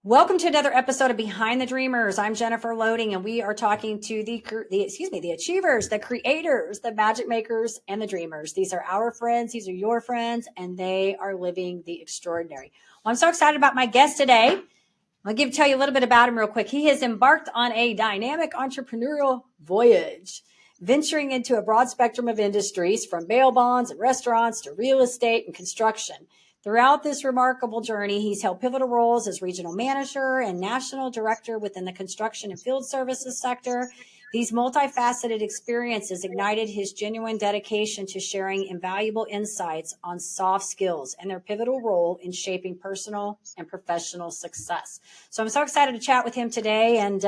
Welcome to another episode of Behind the Dreamers. I'm Jennifer Loading, and we are talking to the achievers, the creators, the magic makers, and the dreamers. These are our friends. These are your friends, and they are living the extraordinary. Well, I'm so excited about my guest today. I'll tell you a little bit about him real quick. He has embarked on a dynamic entrepreneurial voyage, venturing into a broad spectrum of industries, from bail bonds and restaurants to real estate and construction. Throughout this remarkable journey, he's held pivotal roles as regional manager and national director within the construction and field services sector. These multifaceted experiences ignited his genuine dedication to sharing invaluable insights on soft skills and their pivotal role in shaping personal and professional success. So I'm so excited to chat with him today, and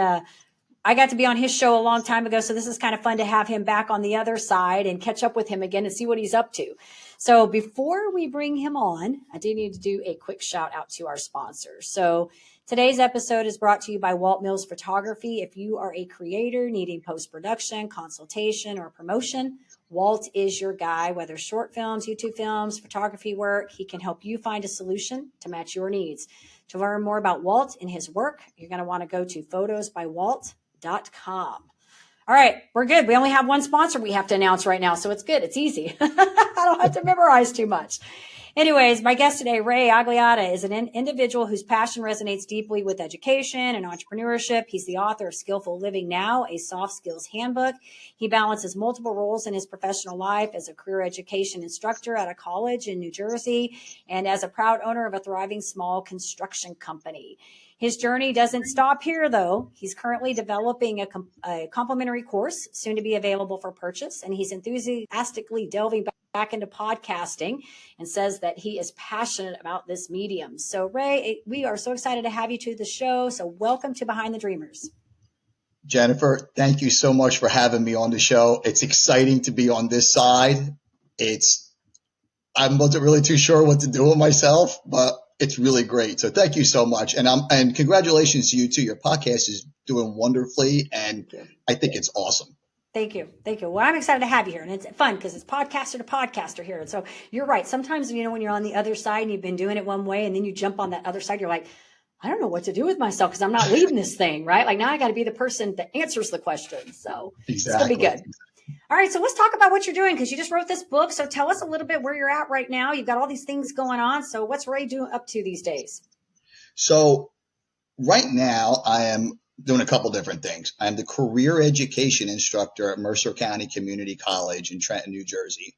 I got to be on his show a long time ago, so this is kind of fun to have him back on the other side and catch up with him again and see what he's up to. So before we bring him on, I do need to do a quick shout out to our sponsors. So today's episode is brought to you by Walt Mills Photography. If you are a creator needing post-production, consultation, or promotion, Walt is your guy. Whether short films, YouTube films, photography work, he can help you find a solution to match your needs. To learn more about Walt and his work, you're going to want to go to photosbywalt.com. All right, we're good. We only have one sponsor we have to announce right now, so it's good. It's easy. I don't have to memorize too much. Anyways, my guest today, Ray Agliata, is an individual whose passion resonates deeply with education and entrepreneurship. He's the author of Skillful Living Now, a soft skills handbook. He balances multiple roles in his professional life as a career education instructor at a college in New Jersey and as a proud owner of a thriving small construction company. His journey doesn't stop here, though. He's currently developing a complimentary course soon to be available for purchase, and he's enthusiastically delving back into podcasting and says that he is passionate about this medium. So, Ray, we are so excited to have you to the show. So welcome to Behind the Dreamers. Jennifer, thank you so much for having me on the show. It's exciting to be on this side. I wasn't really too sure what to do with myself, but it's really great. So thank you so much. And congratulations to you too. Your podcast is doing wonderfully, and I think it's awesome. Thank you. Thank you. Well, I'm excited to have you here, and it's fun because it's podcaster to podcaster here. And so you're right. Sometimes, when you're on the other side and you've been doing it one way and then you jump on that other side, you're like, I don't know what to do with myself because I'm not leading this thing, right? Like now I got to be the person that answers the questions. So It's going to be good. All right. So let's talk about what you're doing because you just wrote this book. So tell us a little bit where you're at right now. You've got all these things going on. So what's Ray doing up to these days? So right now I am doing a couple different things. I'm the career education instructor at Mercer County Community College in Trenton, New Jersey.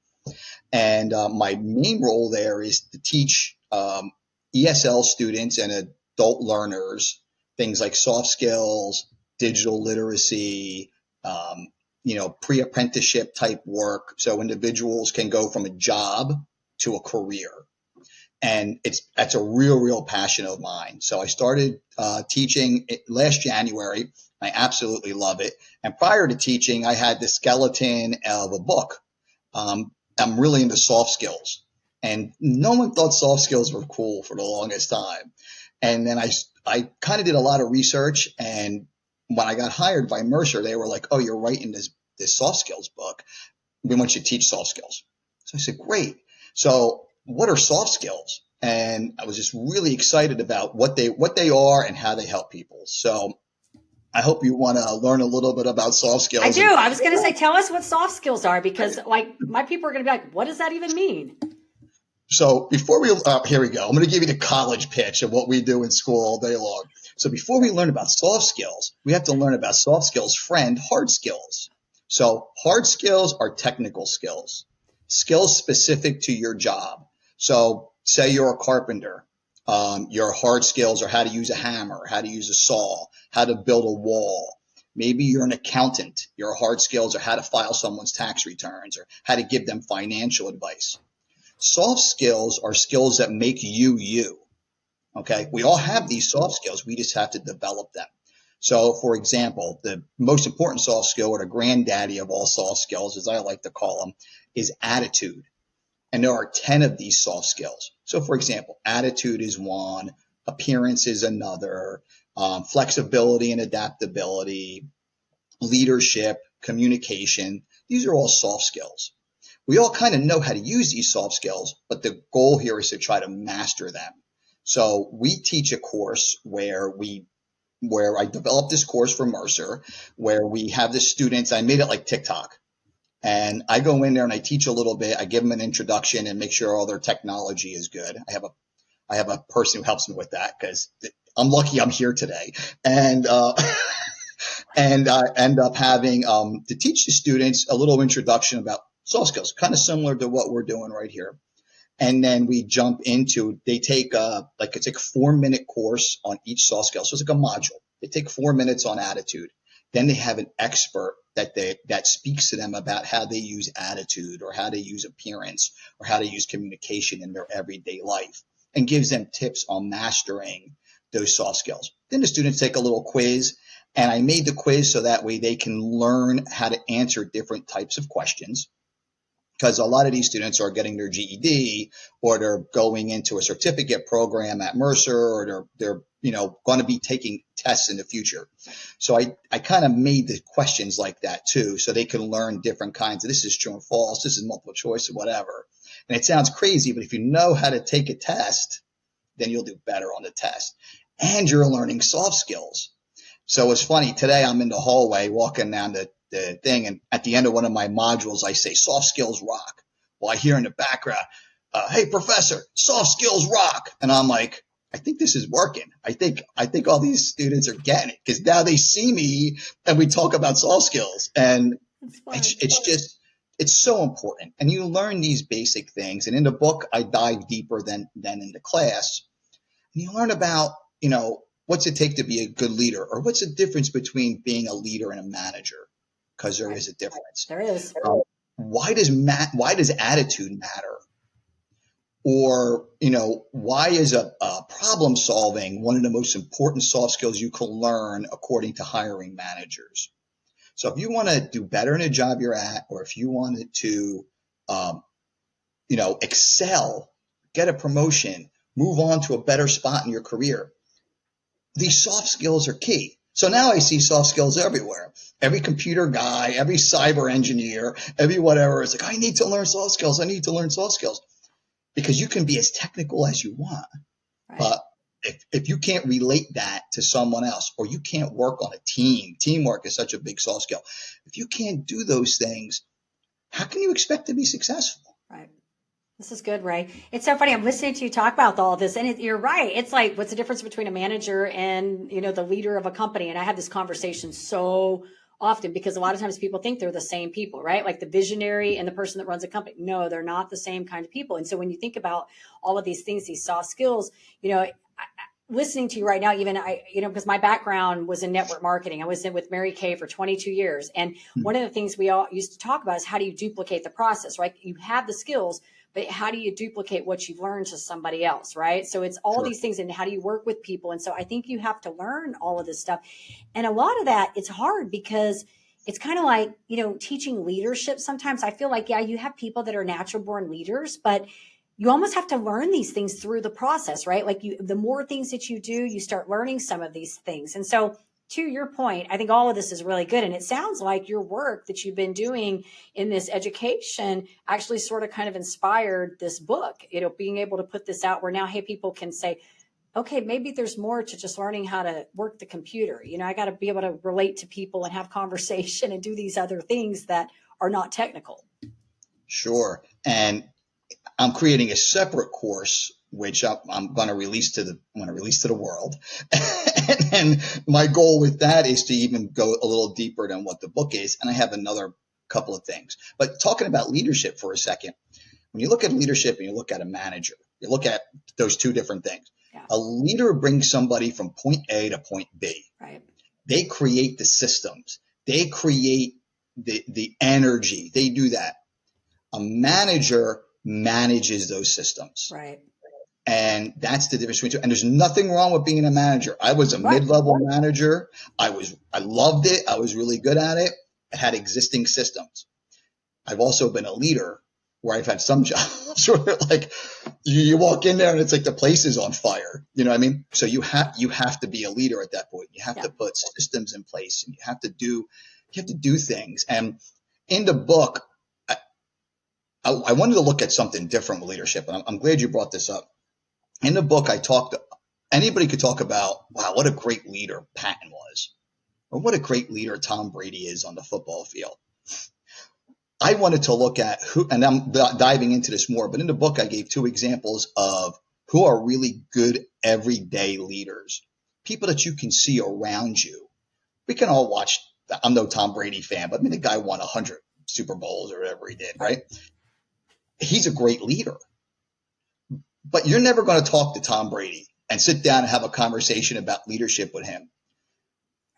And my main role there is to teach ESL students and adult learners things like soft skills, digital literacy, pre-apprenticeship type work. So individuals can go from a job to a career. And that's a real passion of mine. So I started teaching last January. I absolutely love it. And prior to teaching, I had the skeleton of a book. I'm really into soft skills. And no one thought soft skills were cool for the longest time. And then I kind of did a lot of research. And when I got hired by Mercer, they were like, oh, you're writing this soft skills book. We want you to teach soft skills. So I said, great. So what are soft skills? And I was just really excited about what they are and how they help people. So I hope you want to learn a little bit about soft skills. I do. I was going to say, tell us what soft skills are because my people are going to be like, what does that even mean? So before here we go. I'm going to give you the college pitch of what we do in school all day long. So before we learn about soft skills, we have to learn about soft skills' friend, hard skills. So hard skills are technical skills specific to your job. So say you're a carpenter. Your hard skills are how to use a hammer, how to use a saw, how to build a wall. Maybe you're an accountant. Your hard skills are how to file someone's tax returns or how to give them financial advice. Soft skills are skills that make you you. Okay. We all have these soft skills. We just have to develop them. So, for example, the most important soft skill, or the granddaddy of all soft skills, as I like to call them, is attitude. And there are 10 of these soft skills. So, for example, attitude is one, appearance is another, flexibility and adaptability, leadership, communication. These are all soft skills. We all kind of know how to use these soft skills, but the goal here is to try to master them. So we teach a course where I developed this course for Mercer, where we have the students. I made it like TikTok. And I go in there and I teach a little bit. I give them an introduction and make sure all their technology is good. I have a person who helps me with that because I'm lucky I'm here today. And and I end up having to teach the students a little introduction about soft skills, kind of similar to what we're doing right here. And then we jump into, they take it's like a 4-minute course on each soft skill. So it's like a module. They take 4 minutes on attitude. Then they have an expert that speaks to them about how they use attitude or how they use appearance or how to use communication in their everyday life and gives them tips on mastering those soft skills. Then the students take a little quiz, and I made the quiz so that way they can learn how to answer different types of questions. Because a lot of these students are getting their GED or they're going into a certificate program at Mercer or they're going to be taking tests in the future. So I kind of made the questions like that too, so they can learn different kinds of, this is true and false, this is multiple choice or whatever. And it sounds crazy, but if you know how to take a test, then you'll do better on the test. And you're learning soft skills. So it's funny, today I'm in the hallway walking down the thing, and at the end of one of my modules, I say, soft skills rock. Well, I hear in the background, hey, professor, soft skills rock. And I'm like, I think this is working. I think all these students are getting it because now they see me and we talk about soft skills. And it's so important. And you learn these basic things. And in the book, I dive deeper than in the class. And you learn about, what's it take to be a good leader, or what's the difference between being a leader and a manager? Because there is a difference. There is. Why does attitude matter? Or, why is a problem solving one of the most important soft skills you can learn according to hiring managers? So if you want to do better in a job you're at, or if you wanted to, excel, get a promotion, move on to a better spot in your career, these soft skills are key. So now I see soft skills everywhere. Every computer guy, every cyber engineer, every whatever is like, I need to learn soft skills. I need to learn soft skills. Because you can be as technical as you want. Right. But if you can't relate that to someone else, or you can't work on a team, teamwork is such a big soft skill. If you can't do those things, how can you expect to be successful? Right. This is good, Ray. It's so funny. I'm listening to you talk about all of this, and you're right. It's like, what's the difference between a manager and, the leader of a company? And I have this conversation so often because a lot of times people think they're the same people, right? Like the visionary and the person that runs a company. No, they're not the same kind of people. And so when you think about all of these things, these soft skills, listening to you right now, even because my background was in network marketing. I was with Mary Kay for 22 years. And one of the things we all used to talk about is how do you duplicate the process, right? You have the skills, but how do you duplicate what you've learned to somebody else, right? So it's all these things, and how do you work with people? And so I think you have to learn all of this stuff. And a lot of that, it's hard because it's kind of like, teaching leadership. Sometimes I feel like, you have people that are natural born leaders, but you almost have to learn these things through the process, right? Like the more things that you do, you start learning some of these things. And so to your point, I think all of this is really good. And it sounds like your work that you've been doing in this education actually sort of kind of inspired this book, being able to put this out where now, hey, people can say, okay, maybe there's more to just learning how to work the computer. I got to be able to relate to people and have conversation and do these other things that are not technical. Sure. And I'm creating a separate course, which I'm going to release to the world. And my goal with that is to even go a little deeper than what the book is. And I have another couple of things. But talking about leadership for a second, when you look at leadership and you look at a manager, you look at those two different things. Yeah. A leader brings somebody from point A to point B. Right. They create the systems. They create the energy. They do that. A manager manages those systems. Right. And that's the difference between two. And there's nothing wrong with being a manager. I was a mid-level manager. I loved it. I was really good at it. I had existing systems. I've also been a leader where I've had some jobs where like you walk in there and it's like the place is on fire. You know what I mean? So you have to be a leader at that point. You have to put systems in place, and you have to do things. And in the book, I wanted to look at something different with leadership, and I'm glad you brought this up. In the book, anybody could talk about, wow, what a great leader Patton was, or what a great leader Tom Brady is on the football field. I wanted to look at who, and I'm diving into this more, but in the book, I gave 2 examples of who are really good everyday leaders, people that you can see around you. We can all watch. I'm no Tom Brady fan, but I mean, the guy won 100 Super Bowls or whatever he did, right? He's a great leader, but you're never going to talk to Tom Brady and sit down and have a conversation about leadership with him.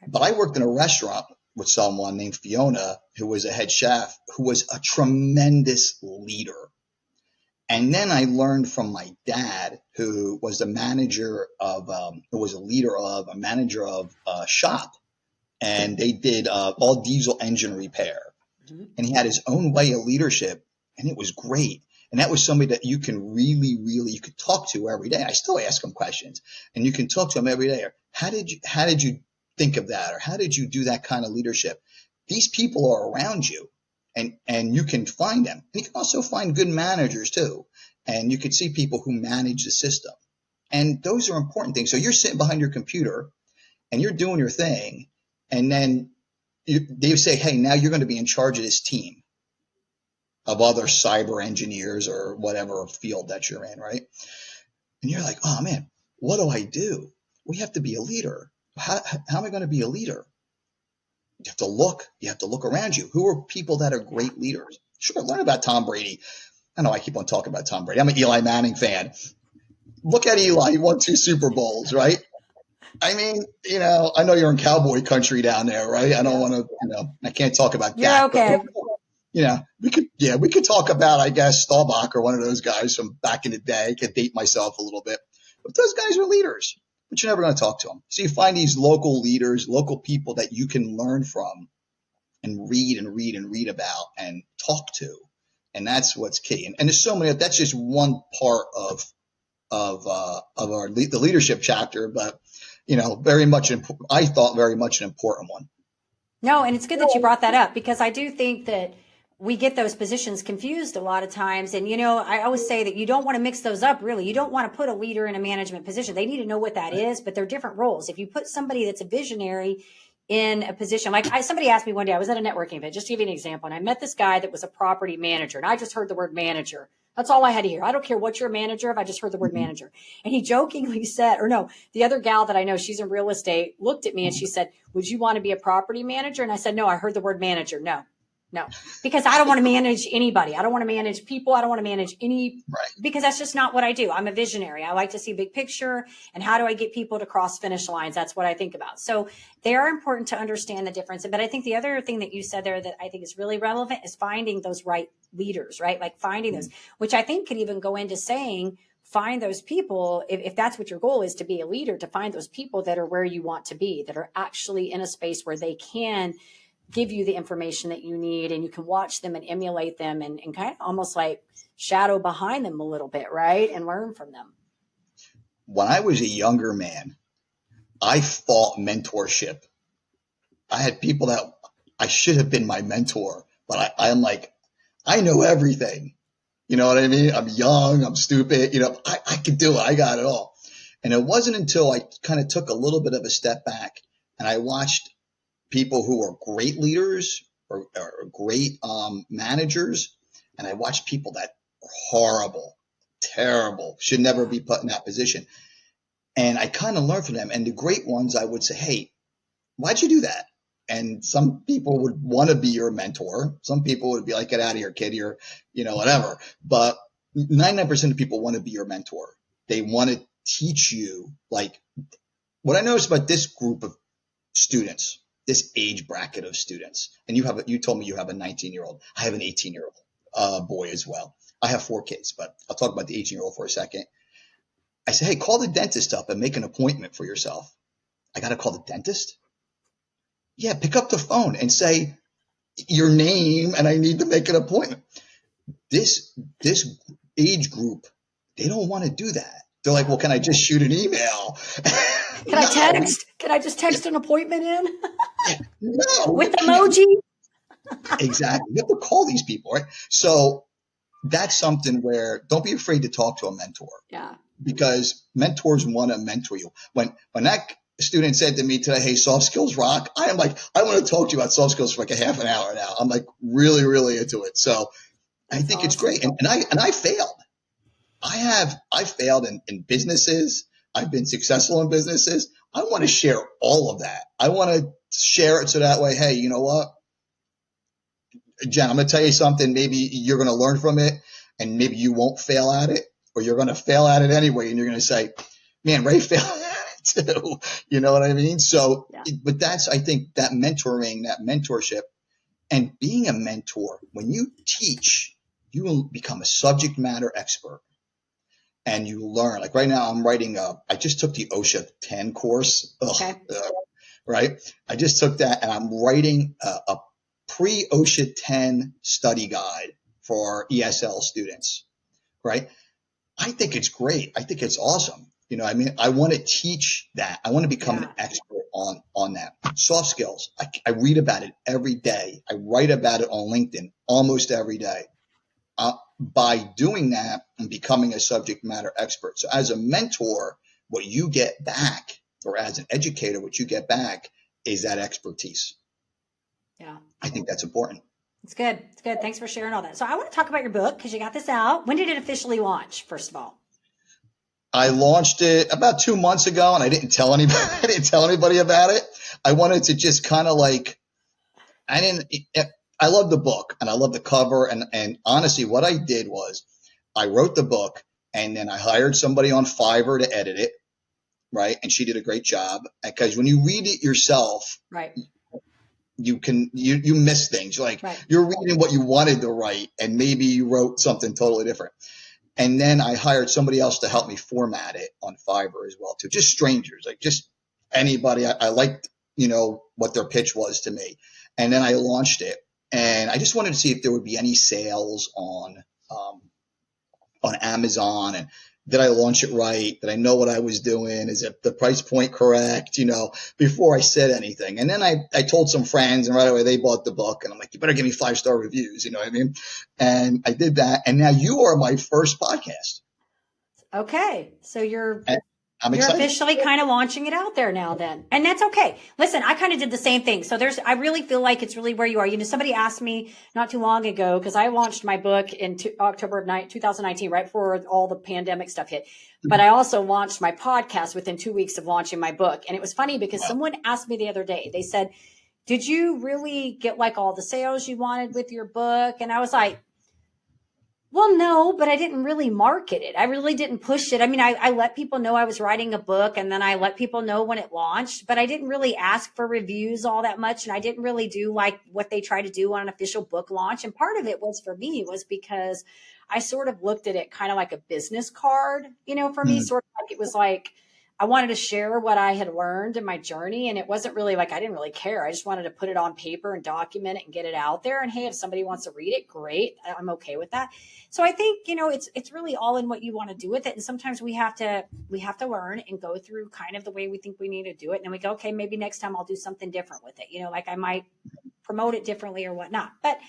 But I worked in a restaurant with someone named Fiona, who was a head chef, who was a tremendous leader. And then I learned from my dad, who was a manager of, a manager of a shop. And they did all diesel engine repair. Mm-hmm. And he had his own way of leadership, and it was great. And that was somebody that you can really, you could talk to every day. I still ask him questions, and you can talk to him every day. How did you think of that? Or how did you do that kind of leadership? These people are around you, and you can find them. And you can also find good managers too. And you could see people who manage the system. And those are important things. So you're sitting behind your computer and you're doing your thing. And then they say, hey, now you're going to be in charge of this team of other cyber engineers or whatever field that you're in, right? And you're like, oh, man, what do I do? We have to be a leader. How am I going to be a leader? You have to look around you. Who are people that are great leaders? Sure, learn about Tom Brady. I know I keep on talking about Tom Brady. I'm an Eli Manning fan. Look at Eli. He won 2 Super Bowls, right? I mean, I know you're in cowboy country down there, right? I don't want to, I can't talk about you're that. Okay. But, we could talk about, I guess, Staubach or one of those guys from back in the day. I could date myself a little bit. But those guys are leaders, but you're never going to talk to them. So you find these local leaders, local people that you can learn from and read about and talk to. And that's what's key. And there's so many, that's just one part of the leadership chapter, but I thought very much an important one. No, and it's good that you brought that up, because I do think that we get those positions confused a lot of times. And, I always say that you don't want to mix those up, really. You don't want to put a leader in a management position. They need to know what that is, but they're different roles. If you put somebody that's a visionary in a position, like somebody asked me one day, I was at a networking event, just to give you an example, and I met this guy that was a property manager, and I just heard the word manager. That's all I had to hear. I don't care what you're a manager of. I just heard the word manager. And he jokingly said, or no, the other gal that I know, she's in real estate, looked at me and she said, would you want to be a property manager? And I said, no, I heard the word manager. No, because I don't want to manage anybody. I don't want to manage people. I don't want to manage because that's just not what I do. I'm a visionary. I like to see big picture, and how do I get people to cross finish lines? That's what I think about. So they are important to understand the difference. But I think the other thing that you said there that I think is really relevant is finding those right leaders, right? Like finding those, which I think could even go into saying, find those people, if that's what your goal is, to be a leader, to find those people that are where you want to be, that are actually in a space where they can give you the information that you need, and you can watch them and emulate them and kind of almost like shadow behind them a little bit, right? And learn from them. When I was a younger man, I fought mentorship. I had people that I should have been my mentor, but I'm like, I know everything. You know what I mean? I'm young, I'm stupid, I can do it. I got it all. And it wasn't until I kind of took a little bit of a step back and I watched people who are great leaders or great managers, and I watched people that are horrible, terrible, should never be put in that position. And I kind of learned from them. And the great ones, I would say, hey, why'd you do that? And some people would want to be your mentor. Some people would be like, get out of here, kid, you're, whatever. But 99% of people want to be your mentor. They want to teach you, like, what I noticed about this group of students, this age bracket of students. And you told me you have a 19-year-old. I have an 18-year-old boy as well. I have 4 kids, but I'll talk about the 18-year-old for a second. I say, hey, call the dentist up and make an appointment for yourself. I got to call the dentist? Yeah, pick up the phone and say your name, and I need to make an appointment. This age group, they don't want to do that. They're like, well, can I just shoot an email? Can I text? Can I just text an appointment in? No. With emoji? Exactly. You have to call these people, right? So that's something where don't be afraid to talk to a mentor. Yeah. because mentors want to mentor you. When that student said to me today, "Hey, soft skills rock," I am like, I want to talk to you about soft skills for like a half an hour now. I'm like really, really into it. So I That's think it's awesome. great. And I failed. I failed in businesses. I've been successful in businesses. I want to share all of that. I want to share it so that way, hey, you know what, Jen, I'm going to tell you something. Maybe you're going to learn from it and maybe you won't fail at it, or you're going to fail at it anyway. And you're going to say, man, Ray failed at it too. You know what I mean? So, Yeah. but that's, I think that mentoring, that mentorship and being a mentor, when you teach, you will become a subject matter expert and you learn. Like right now I'm writing I just took the OSHA 10 course. Okay. Right. I just took that and I'm writing a pre-OSHA 10 study guide for ESL students, right? I think it's great. I think it's awesome. You know, I mean, I want to teach that. I want to become an expert on that. Soft skills. I read about it every day. I write about it on LinkedIn almost every day. By doing that, I'm becoming a subject matter expert. So as a mentor, what you get back, or as an educator, what you get back is that expertise. Yeah. I think that's important. It's good. It's good. Thanks for sharing all that. So I want to talk about your book because you got this out. When did it officially launch, first of all? I launched it about 2 months ago and I didn't tell anybody, I didn't tell anybody about it. I wanted to just kind of like, I love the book and I love the cover. And honestly, what I did was I wrote the book and then I hired somebody on Fiverr to edit it. Right. And she did a great job because when you read it yourself, right, you miss things. Like you're reading what you wanted to write and maybe you wrote something totally different. And then I hired somebody else to help me format it on Fiverr as well too. Just strangers, like just anybody. I liked, what their pitch was to me. And then I launched it and I just wanted to see if there would be any sales on Amazon, and did I launch it right? Did I know what I was doing? Is it the price point correct? Before I said anything. And then I told some friends and right away they bought the book and I'm like, you better give me 5-star reviews. You know what I mean? And I did that. And now you are my first podcast. Okay. So you're excited. Officially kind of launching it out there now then. And that's okay. Listen, I kind of did the same thing. So I really feel like it's really where you are. Somebody asked me not too long ago, because I launched my book in October of 2019, right before all the pandemic stuff hit. But I also launched my podcast within 2 weeks of launching my book. And it was funny because someone asked me the other day, they said, did you really get like all the sales you wanted with your book? And I was like, well, no, but I didn't really market it. I really didn't push it. I mean, I let people know I was writing a book and then I let people know when it launched, but I didn't really ask for reviews all that much. And I didn't really do like what they try to do on an official book launch. And part of it was for me was because I sort of looked at it kind of like a business card, for me, sort of like it was like, I wanted to share what I had learned in my journey. And it wasn't really like, I didn't really care. I just wanted to put it on paper and document it and get it out there. And hey, if somebody wants to read it, great. I'm okay with that. So I think, it's really all in what you want to do with it. And sometimes we have to learn and go through kind of the way we think we need to do it. And then we go, okay, maybe next time I'll do something different with it. Like I might promote it differently or whatnot. But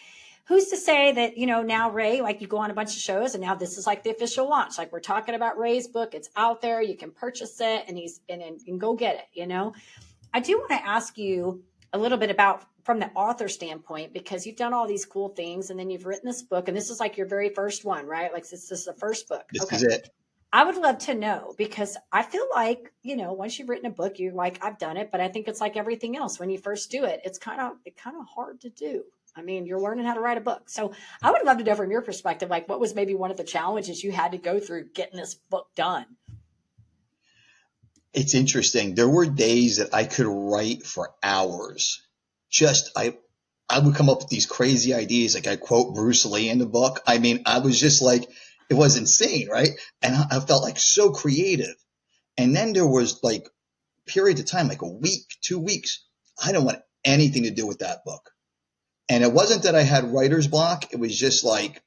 who's to say that, now Ray, like you go on a bunch of shows and now this is like the official launch. Like we're talking about Ray's book. It's out there. You can purchase it and you can go get it, I do want to ask you a little bit about from the author standpoint, because you've done all these cool things and then you've written this book and this is like your very first one, right? Like this is the first book. This is it. I would love to know, because I feel like, once you've written a book, you're like, I've done it, but I think it's like everything else. When you first do it, it's kind of hard to do. I mean, you're learning how to write a book. So I would love to know from your perspective, like what was maybe one of the challenges you had to go through getting this book done? It's interesting. There were days that I could write for hours. I would come up with these crazy ideas. Like I quote Bruce Lee in the book. I mean, I was just like, it was insane, right? And I felt like so creative. And then there was like period of time, like a week, 2 weeks. I don't want anything to do with that book. And it wasn't that I had writer's block. It was just like,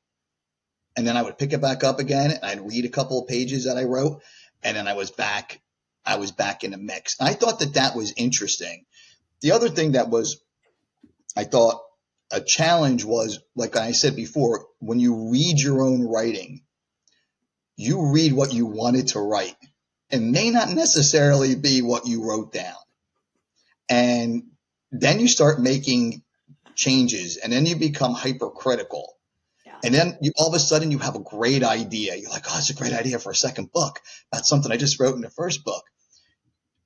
and then I would pick it back up again and I'd read a couple of pages that I wrote. And then I was back in the mix. And I thought that was interesting. The other thing that was, I thought a challenge was, like I said before, when you read your own writing, you read what you wanted to write. It may not necessarily be what you wrote down. And then you start making changes, and then you become hypercritical. Yeah. And then all of a sudden you have a great idea. You're like, oh, it's a great idea for a second book. That's something I just wrote in the first book.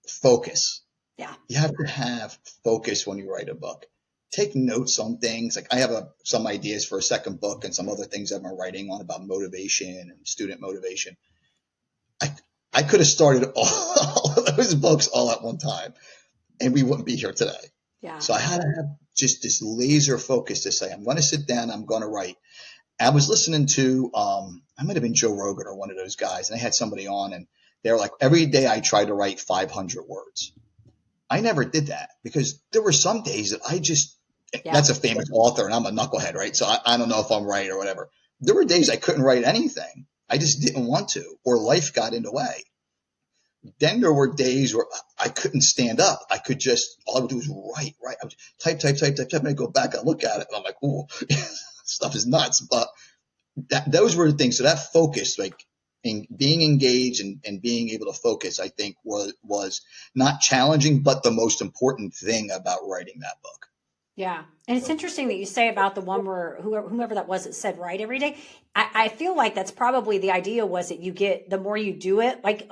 Focus. Yeah. You have to have focus when you write a book. Take notes on things. Like I have some ideas for a second book and some other things I've been writing on about motivation and student motivation. I could have started all of those books all at one time, and we wouldn't be here today. Yeah. So I had to have just this laser focus to say, I'm going to sit down, I'm going to write. I was listening to, I might have been Joe Rogan or one of those guys, and they had somebody on, and they were like, every day I try to write 500 words. I never did that because there were some days that I just, that's a famous author and I'm a knucklehead, right? So I don't know if I'm right or whatever. There were days I couldn't write anything. I just didn't want to, or life got in the way. Then there were days where I couldn't stand up. I could just, all I would do was write. I would type, and I go back and look at it and I'm like, ooh, stuff is nuts. But those were the things. So that focus, like in being engaged and being able to focus, I think was not challenging, but the most important thing about writing that book. Yeah. And it's interesting that you say about the one where whomever that was that said write every day. I feel like that's probably the idea was that you get, the more you do it, like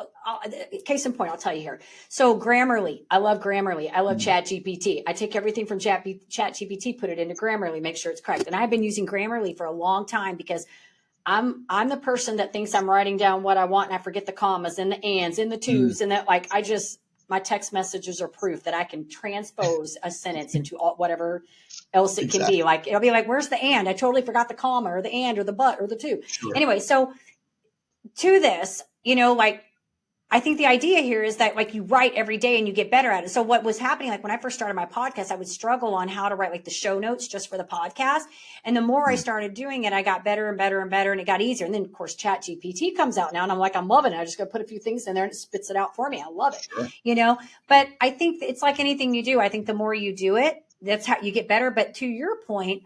case in point, I'll tell you here. So Grammarly, I love Grammarly. I love ChatGPT. I take everything from ChatGPT, put it into Grammarly, make sure it's correct. And I've been using Grammarly for a long time because I'm the person that thinks I'm writing down what I want and I forget the commas and the ands and the twos and that my text messages are proof that I can transpose a sentence into whatever else it can be. Like, it'll be like, where's the and? I totally forgot the comma or the and or the but or the two. Sure. Anyway, so to this, like, I think the idea here is that like you write every day and you get better at it. So what was happening, like when I first started my podcast, I would struggle on how to write like the show notes just for the podcast. And the more I started doing it, I got better and better and better and it got easier. And then of course, ChatGPT comes out now and I'm like, I'm loving it. I just got to put a few things in there and it spits it out for me. I love it, but I think it's like anything you do. I think the more you do it, that's how you get better. But to your point,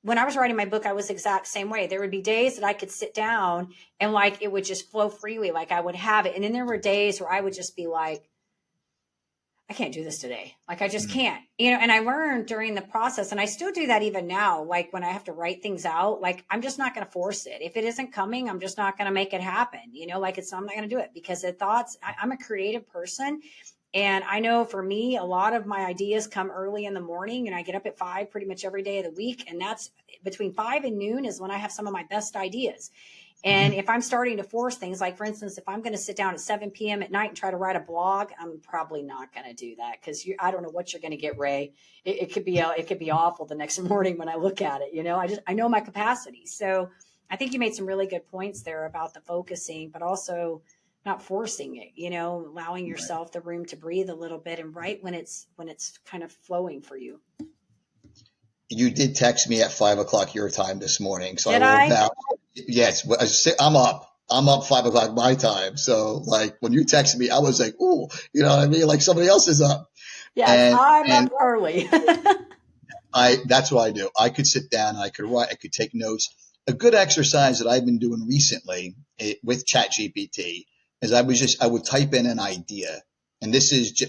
when I was writing my book, I was the exact same way. There would be days that I could sit down and like, it would just flow freely. Like I would have it. And then there were days where I would just be like, I can't do this today. Like, I just can't, and I learned during the process, and I still do that even now. Like when I have to write things out, like I'm just not going to force it. If it isn't coming, I'm just not going to make it happen. I'm not going to do it because the thoughts, I'm a creative person. And I know for me, a lot of my ideas come early in the morning and I get up at 5 pretty much every day of the week. And that's between 5 and noon is when I have some of my best ideas. And if I'm starting to force things, like for instance, if I'm going to sit down at 7 p.m. at night and try to write a blog, I'm probably not going to do that because I don't know what you're going to get, Ray. It could be awful the next morning when I look at it. I know my capacity. So I think you made some really good points there about the focusing, but also not forcing it, allowing yourself the room to breathe a little bit and write when it's kind of flowing for you. You did text me at 5:00 your time this morning. So did I? Yes, I'm up. I'm up 5:00 my time. So like when you texted me, I was like, ooh, you know what I mean? Like somebody else is up. Yes, I'm up early. That's what I do. I could sit down, I could write, I could take notes. A good exercise that I've been doing recently with ChatGPT is I would type in an idea. And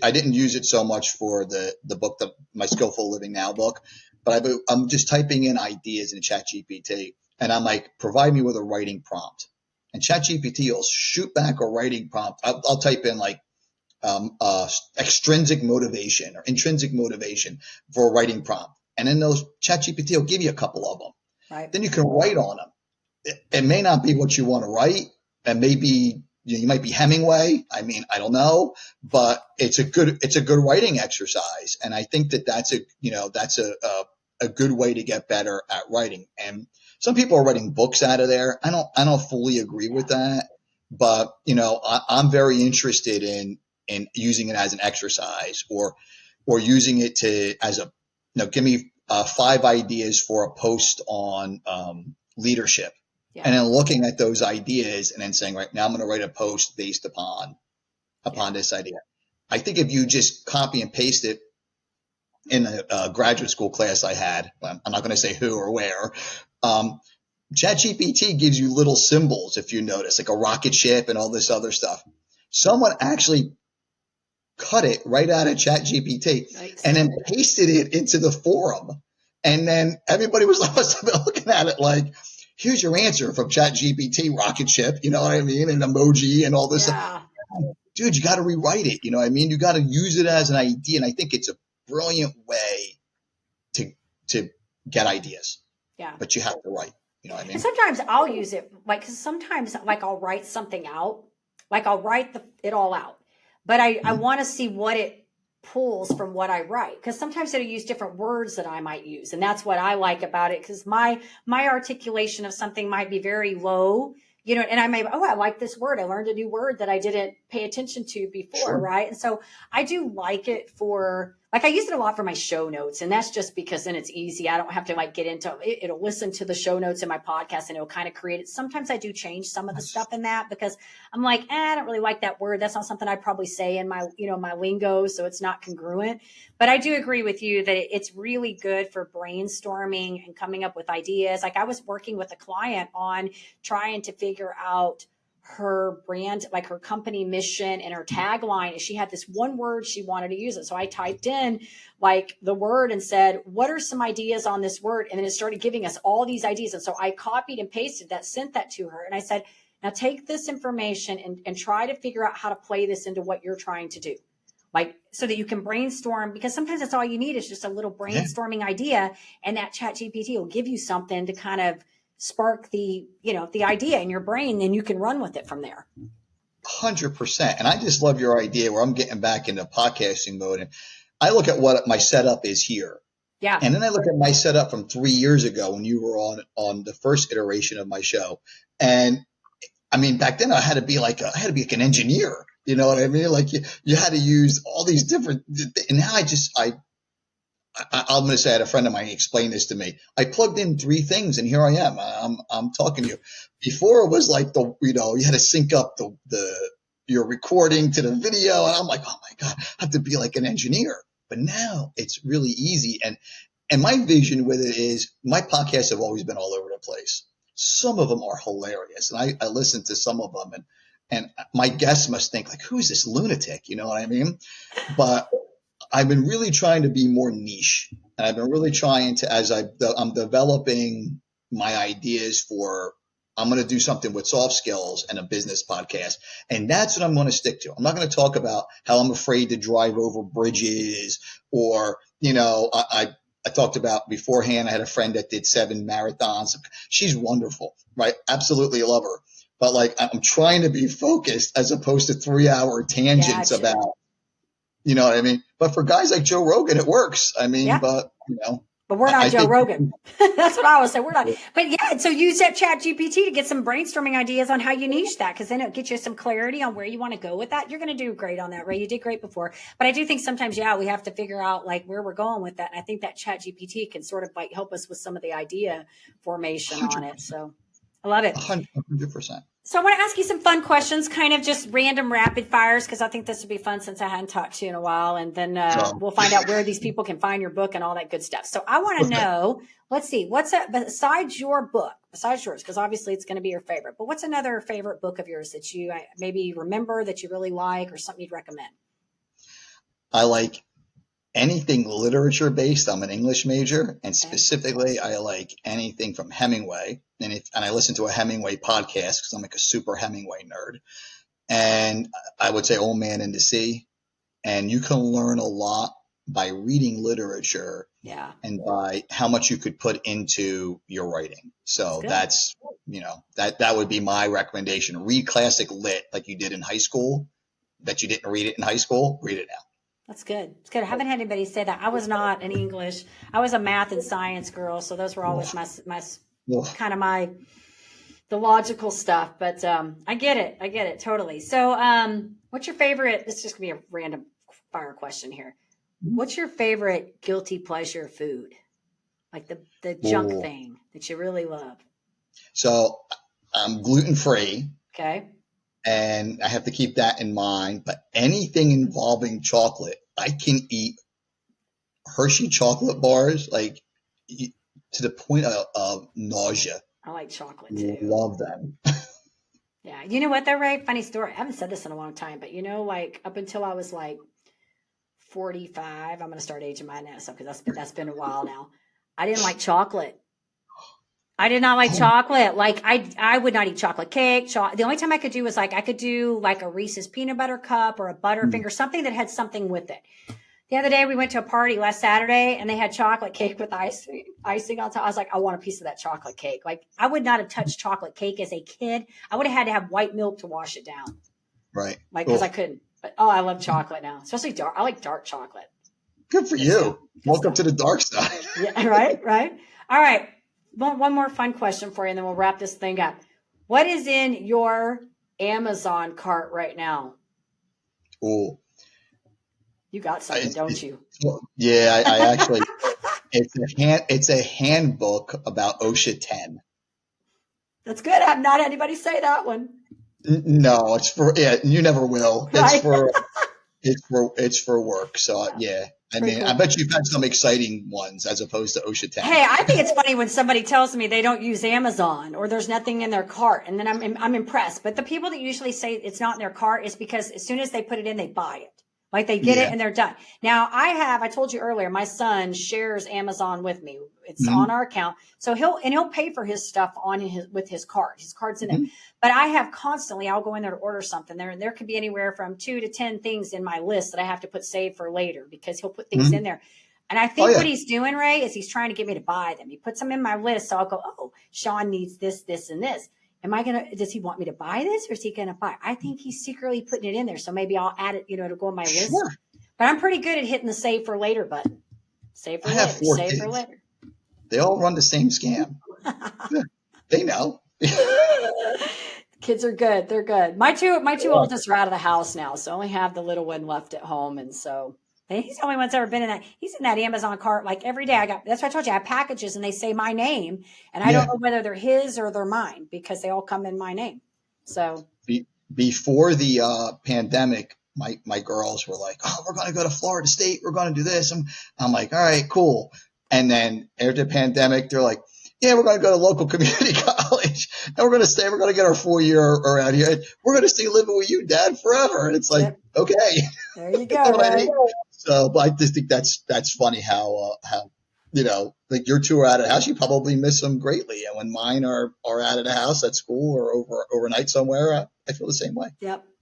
I didn't use it so much for the book, my Skillful Living Now book, but I'm just typing in ideas in ChatGPT and I'm like, provide me with a writing prompt. And ChatGPT will shoot back a writing prompt. I'll type in like extrinsic motivation or intrinsic motivation for a writing prompt. And then those ChatGPT will give you a couple of them. Right. Then you can write on them. It may not be what you want to write, and maybe you might be Hemingway. I mean, I don't know, but it's a good writing exercise. And I think that's a good way to get better at writing. And some people are writing books out of there. I don't fully agree with that, but I'm very interested in using it as an exercise or using it give me 5 ideas for a post on leadership. Yeah. And then looking at those ideas and then saying, right now I'm going to write a post based upon this idea. I think if you just copy and paste it in a graduate school class I had, I'm not going to say who or where, ChatGPT gives you little symbols, if you notice, like a rocket ship and all this other stuff. Someone actually cut it right out of ChatGPT and then pasted it into the forum. And then everybody was looking at it like, here's your answer from ChatGPT, rocket ship, you know what I mean? And emoji and all this stuff. Dude, you got to rewrite it. You know what I mean? You got to use it as an idea. And I think it's a brilliant way to get ideas. Yeah. But you have to write. You know what I mean? And sometimes I'll use it, like, because sometimes, like, I'll write something out. Like, I'll write it all out. But I want to see what it pulls from what I write, because sometimes it'll use different words that I might use. And that's what I like about it, because my articulation of something might be very low, you know, and I may, I like this word. I learned a new word that I didn't pay attention to before, right? And so I do like it for, like, I use it a lot for my show notes, and that's just because then it's easy. I don't have to like get into it. It'll listen to the show notes in my podcast and it'll kind of create it. Sometimes I do change some of the stuff in that because I'm like, I don't really like that word. That's not something I'd probably say in my, you know, my lingo. So it's not congruent, but I do agree with you that it's really good for brainstorming and coming up with ideas. Like, I was working with a client on trying to figure out her brand, like her company mission and her tagline. And she had this one word she wanted to use it. So I typed in like the word and said, what are some ideas on this word? And then it started giving us all these ideas. And so I copied and pasted that, sent that to her. And I said, now take this information and try to figure out how to play this into what you're trying to do. Like, so that you can brainstorm, because sometimes that's all you need is just a little brainstorming idea. And that ChatGPT will give you something to kind of spark the, you know, the idea in your brain, then you can run with it from there. 100%. And I just love your idea where I'm getting back into podcasting mode. And I look at what my setup is here. Yeah. And then I look at my setup from 3 years ago when you were on the first iteration of my show. And I mean, back then I had to be like an engineer, you know what I mean? Like you had to use all these different, and now I'm going to say I had a friend of mine explain this to me. I plugged in 3 things and here I am. I'm talking to you. Before it was like you had to sync up your recording to the video. And I'm like, oh my God, I have to be like an engineer. But now it's really easy. And my vision with it is my podcasts have always been all over the place. Some of them are hilarious. And I listen to some of them and my guests must think like, who is this lunatic? You know what I mean? But I've been really trying to be more niche, and I've been really trying to, as I'm developing my ideas for, I'm going to do something with soft skills and a business podcast. And that's what I'm going to stick to. I'm not going to talk about how I'm afraid to drive over bridges or, you know, I talked about beforehand. I had a friend that did 7 marathons. She's wonderful, right? Absolutely love her. But like, I'm trying to be focused as opposed to 3-hour tangents about, you know what I mean? But for guys like Joe Rogan, it works. I mean, but you know. But we're not Joe Rogan. That's what I always say. We're not. But yeah, so use that ChatGPT to get some brainstorming ideas on how you niche that, because then it'll get you some clarity on where you want to go with that. You're going to do great on that, Ray. You did great before. But I do think sometimes, we have to figure out like where we're going with that. And I think that ChatGPT can sort of like help us with some of the idea formation 100%. On it. So I love it. 100%. So I want to ask you some fun questions, kind of just random rapid fires, because I think this would be fun since I hadn't talked to you in a while. And then we'll find out where these people can find your book and all that good stuff. So I want to know, let's see, besides yours, because obviously it's going to be your favorite, but what's another favorite book of yours that you maybe remember that you really like, or something you'd recommend? I like anything literature based. I'm an English major, and specifically I like anything from Hemingway. And I listen to a Hemingway podcast because I'm like a super Hemingway nerd. And I would say Old Man and the Sea. And you can learn a lot by reading literature and by how much you could put into your writing. So that's that would be my recommendation. Read classic lit like you did in high school, that you didn't read it in high school. Read it now. That's good. It's good. I haven't had anybody say that. I was not an English. I was a math and science girl. So those were always my kind of the logical stuff. But I get it totally. So what's your favorite? This is just going to be a random fire question here. What's your favorite guilty pleasure food? Like the junk thing that you really love? So I'm gluten-free. Okay. And I have to keep that in mind. But anything involving chocolate, I can eat Hershey chocolate bars, like to the point of nausea. I like chocolate too. Love them. Yeah. You know what though, Ray? Funny story. I haven't said this in a long time, but like up until I was like 45, I'm going to start aging my ass up because that's been a while now. I didn't like chocolate. I did not like Oh, chocolate. Like I would not eat chocolate cake. The only time I could do was like I could do like a Reese's peanut butter cup or a Butterfinger, something that had something with it. The other day we went to a party last Saturday and they had chocolate cake with icing on top. I was like, I want a piece of that chocolate cake. Like I would not have touched chocolate cake as a kid. I would have had to have white milk to wash it down. right. Like because I couldn't. But I love chocolate now, especially dark. I like dark chocolate. Good for you. Welcome to the dark side. Yeah, right. All right. One more fun question for you, and then we'll wrap this thing up. What is in your Amazon cart right now? Oh, You got something, don't you? Yeah, I actually, it's a handbook about OSHA 10. That's good. I've not had anybody say that one. No, it's for, yeah, you never will. Right. It's for work. So yeah, I mean, cool. I bet you've had some exciting ones as opposed to OSHA 10. Hey, I think it's funny when somebody tells me they don't use Amazon or there's nothing in their cart, and then I'm impressed. But the people that usually say it's not in their cart is because as soon as they put it in, they buy it. Like they get it and they're done. Now I told you earlier, my son shares Amazon with me. It's on our account. So he'll pay for his stuff with his card. His card's in there. But I have constantly, I'll go in there to order something there could be anywhere from 2 to 10 things in my list that I have to put save for later because he'll put things in there. And I think what he's doing, Ray, is he's trying to get me to buy them. He puts them in my list. So I'll go, oh, Sean needs this, this, and this. Does he want me to buy this or is he going to buy? I think he's secretly putting it in there. So maybe I'll add it, it'll go on my list. Sure. But I'm pretty good at hitting the save for later button. Save for later. Save for later. They all run the same scam. They know. Kids are good. They're good. My two oldest are out of the house now. So I only have the little one left at home. And so he's the only one that's ever been in that. He's in that Amazon cart like every day. That's what I told you. I have packages and they say my name. And I don't know whether they're his or they're mine because they all come in my name. So before the pandemic, my girls were like, oh, we're going to go to Florida State. We're going to do this. I'm like, all right, cool. And then after the pandemic, they're like, yeah, we're going to go to local community college and we're going to get our 4-year around here. We're going to stay living with you, Dad, forever. And it's like, okay. There you go. Right? So, but I just think that's funny how like your two are out of the house, you probably miss them greatly. And when mine are out of the house at school or overnight somewhere, I feel the same way.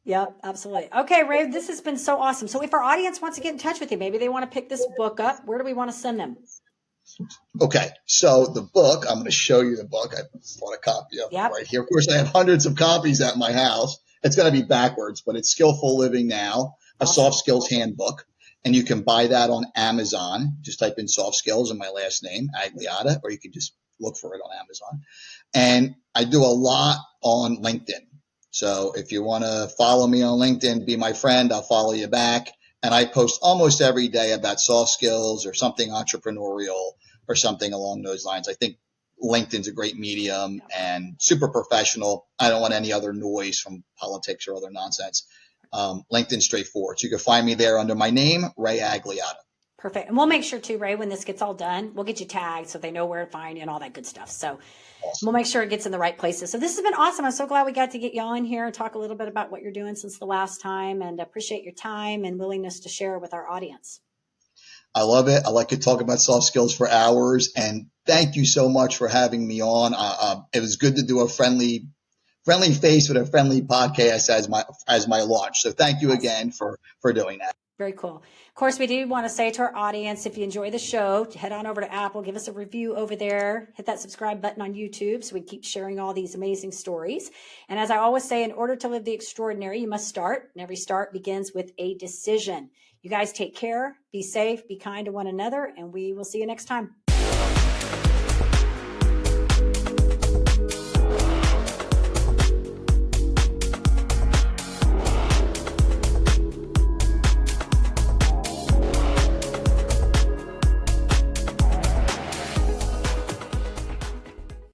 Yep, absolutely. Okay, Ray, this has been so awesome. So if our audience wants to get in touch with you, maybe they want to pick this book up, where do we want to send them? Okay, so the book, I'm going to show you the book. I bought a copy of it right here. Of course, I have hundreds of copies at my house. It's going to be backwards, but it's Skillful Living Now, a soft skills handbook. And you can buy that on Amazon. Just type in soft skills and my last name, Agliata, or you can just look for it on Amazon. And I do a lot on LinkedIn. So if you want to follow me on LinkedIn, be my friend, I'll follow you back. And I post almost every day about soft skills or something entrepreneurial or something along those lines. I think LinkedIn's a great medium and super professional. I don't want any other noise from politics or other nonsense. LinkedIn's straightforward. So you can find me there under my name, Ray Agliata. Perfect. And we'll make sure too, Ray, when this gets all done, we'll get you tagged so they know where to find you and all that good stuff. So we'll make sure it gets in the right places. So this has been awesome. I'm so glad we got to get you on here and talk a little bit about what you're doing since the last time, and appreciate your time and willingness to share with our audience. I love it. I like to talk about soft skills for hours, and thank you so much for having me on. It was good to do a friendly face with a friendly podcast as my launch. So thank you again for doing that. Very cool. Of course, we do want to say to our audience, if you enjoy the show, head on over to Apple, give us a review over there, hit that subscribe button on YouTube so we keep sharing all these amazing stories. And as I always say, in order to live the extraordinary, you must start. And every start begins with a decision. You guys take care, be safe, be kind to one another, and we will see you next time.